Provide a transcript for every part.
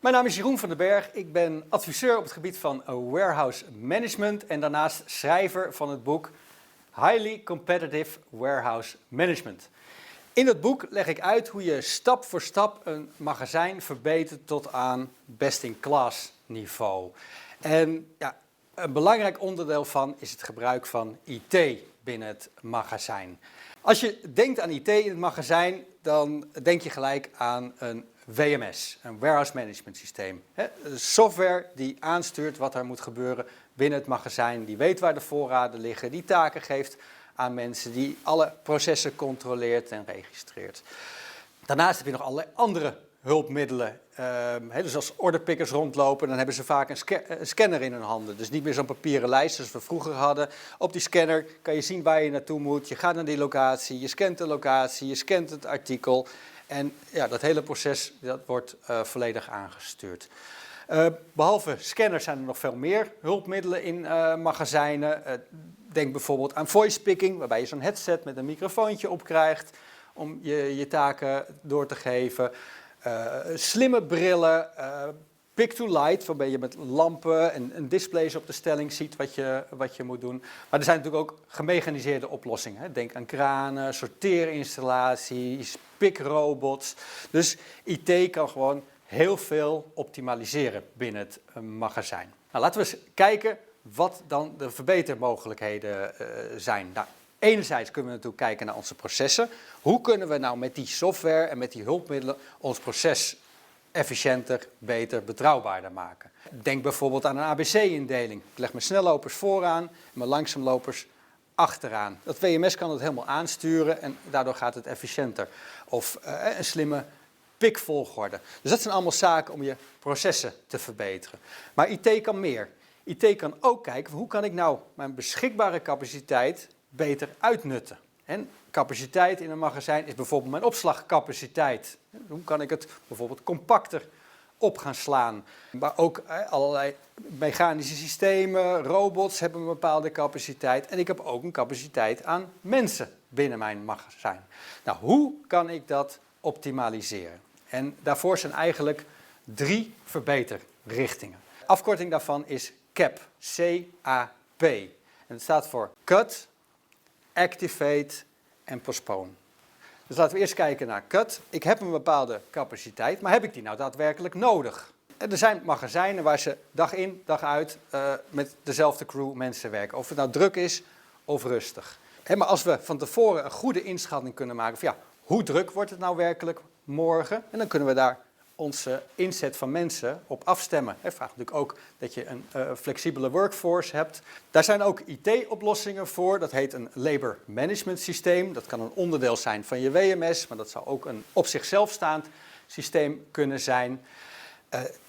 Mijn naam is Jeroen van den Berg. Ik ben adviseur op het gebied van warehouse management en daarnaast schrijver van het boek Highly Competitive Warehouse Management. In het boek leg ik uit hoe je stap voor stap een magazijn verbetert tot aan best-in-class niveau. En ja, een belangrijk onderdeel van is het gebruik van IT binnen het magazijn. Als je denkt aan IT in het magazijn, dan denk je gelijk aan een WMS, een Warehouse Management Systeem. Een software die aanstuurt wat er moet gebeuren binnen het magazijn, die weet waar de voorraden liggen, die taken geeft aan mensen, die alle processen controleert en registreert. Daarnaast heb je nog allerlei andere hulpmiddelen. Dus als orderpickers rondlopen, dan hebben ze vaak een scanner in hun handen. Dus niet meer zo'n papieren lijst zoals we vroeger hadden. Op die scanner kan je zien waar je naartoe moet. Je gaat naar die locatie, je scant de locatie, je scant het artikel. En ja, dat hele proces dat wordt volledig aangestuurd. Behalve scanners zijn er nog veel meer hulpmiddelen in magazijnen. Denk bijvoorbeeld aan voice picking, waarbij je zo'n headset met een microfoontje op krijgt om je taken door te geven. Slimme brillen, pick-to-light, waarbij je met lampen en displays op de stelling ziet wat je moet doen. Maar er zijn natuurlijk ook gemechaniseerde oplossingen. Denk aan kranen, sorteerinstallaties, pickrobots. Dus IT kan gewoon heel veel optimaliseren binnen het magazijn. Nou, laten we eens kijken wat dan de verbetermogelijkheden zijn. Nou, enerzijds kunnen we natuurlijk kijken naar onze processen. Hoe kunnen we nou met die software en met die hulpmiddelen ons proces efficiënter, beter, betrouwbaarder maken? Denk bijvoorbeeld aan een ABC-indeling. Ik leg mijn snellopers vooraan en mijn langzaamlopers achteraan. Dat WMS kan het helemaal aansturen en daardoor gaat het efficiënter. Of een slimme pickvolgorde. Dus dat zijn allemaal zaken om je processen te verbeteren. Maar IT kan meer. IT kan ook kijken, hoe kan ik nou mijn beschikbare capaciteit beter uitnutten? En capaciteit in een magazijn is bijvoorbeeld mijn opslagcapaciteit. Hoe kan ik het bijvoorbeeld compacter op gaan slaan? Maar ook allerlei mechanische systemen, robots hebben een bepaalde capaciteit. En ik heb ook een capaciteit aan mensen binnen mijn magazijn. Nou, hoe kan ik dat optimaliseren? En daarvoor zijn eigenlijk 3 verbeterrichtingen. De afkorting daarvan is CAP, C-A-P. En het staat voor Cut, Activate en Postpone. Dus laten we eerst kijken naar Cut. Ik heb een bepaalde capaciteit, maar heb ik die nou daadwerkelijk nodig? En er zijn magazijnen waar ze dag in, dag uit met dezelfde crew mensen werken. Of het nou druk is of rustig. Maar als we van tevoren een goede inschatting kunnen maken van ja, hoe druk wordt het nou werkelijk morgen? En dan kunnen we daar onze inzet van mensen op afstemmen. Het vraagt natuurlijk ook dat je een flexibele workforce hebt. Daar zijn ook IT-oplossingen voor. Dat heet een labor management systeem. Dat kan een onderdeel zijn van je WMS, maar dat zou ook een op zichzelf staand systeem kunnen zijn.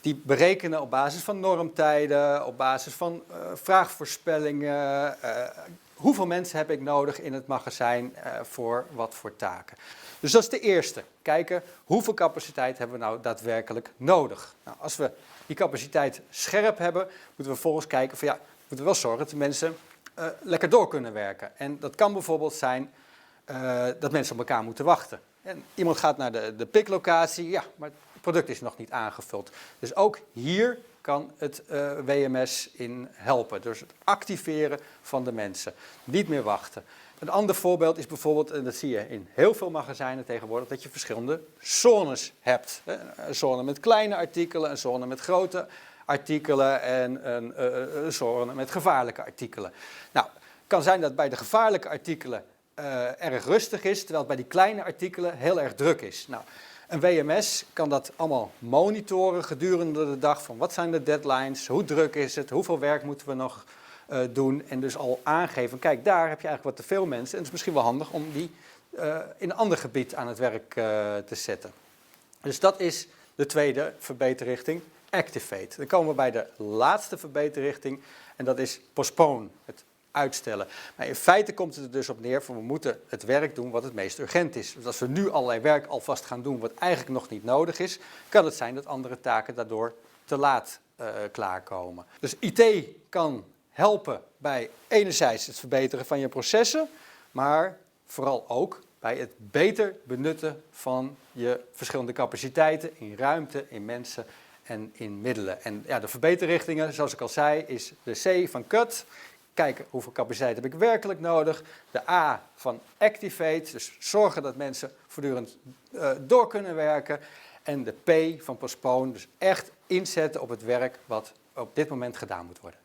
Die berekenen op basis van normtijden, op basis van vraagvoorspellingen. Hoeveel mensen heb ik nodig in het magazijn voor wat voor taken? Dus dat is de eerste. Kijken hoeveel capaciteit hebben we nou daadwerkelijk nodig. Nou, als we die capaciteit scherp hebben, moeten we vervolgens kijken van ja, we moeten wel zorgen dat de mensen lekker door kunnen werken. En dat kan bijvoorbeeld zijn dat mensen op elkaar moeten wachten. En iemand gaat naar de picklocatie, ja, maar het product is nog niet aangevuld. Dus ook hier kan het WMS in helpen. Dus het activeren van de mensen. Niet meer wachten. Een ander voorbeeld is bijvoorbeeld, en dat zie je in heel veel magazijnen tegenwoordig, dat je verschillende zones hebt. Een zone met kleine artikelen, een zone met grote artikelen en een zone met gevaarlijke artikelen. Nou, het kan zijn dat bij de gevaarlijke artikelen erg rustig is, terwijl het bij die kleine artikelen heel erg druk is. Nou, een WMS kan dat allemaal monitoren gedurende de dag, van wat zijn de deadlines, hoe druk is het, hoeveel werk moeten we nog doen en dus al aangeven, kijk, daar heb je eigenlijk wat te veel mensen en het is misschien wel handig om die in een ander gebied aan het werk te zetten. Dus dat is de tweede verbeterrichting, Activate. Dan komen we bij de laatste verbeterrichting en dat is Postpone, het uitstellen. Maar in feite komt het er dus op neer van we moeten het werk doen wat het meest urgent is. Dus als we nu allerlei werk alvast gaan doen wat eigenlijk nog niet nodig is, kan het zijn dat andere taken daardoor te laat klaarkomen. Dus IT kan helpen bij enerzijds het verbeteren van je processen, maar vooral ook bij het beter benutten van je verschillende capaciteiten in ruimte, in mensen en in middelen. En ja, de verbeterrichtingen, zoals ik al zei, is de C van cut. Kijken hoeveel capaciteit heb ik werkelijk nodig. De A van activate, dus zorgen dat mensen voortdurend door kunnen werken. En de P van postpone, dus echt inzetten op het werk wat op dit moment gedaan moet worden.